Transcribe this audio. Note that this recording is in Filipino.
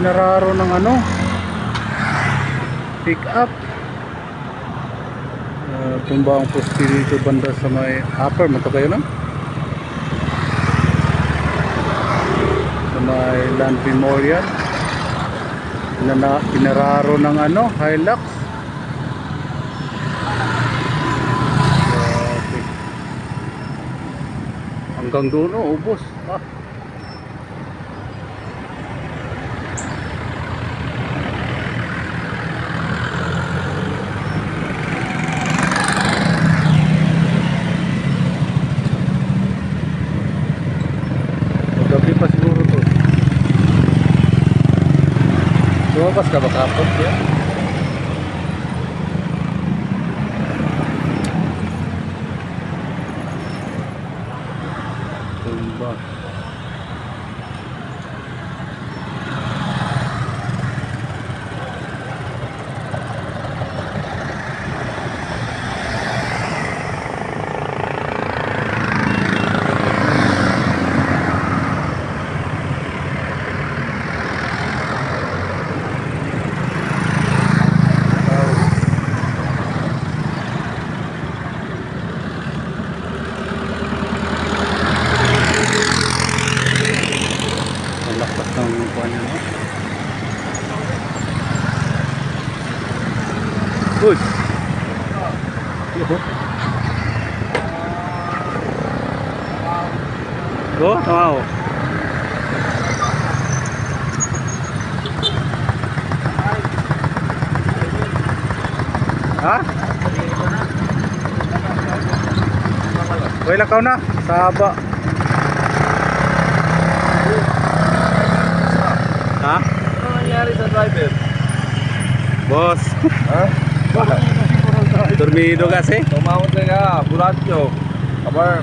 Pinararo ng ano, pick up. Tumba ang poste dito banda sa may upper man to kayo na sa may Land Memorial na pinararo ng ano, Hilux. Hanggang doon, oh, ubos. Gabi pa siguro to. Lumabas ka ba kapot ya? Tumba. Lakas ng kuha niya, no? Uy! Go, wow! Ha? Uy, lakaw na! Saba! Ha? Ano nangyari sa driver? Boss, Ha? dormido kasi. Tumawag na ka, buratyo. Kabar,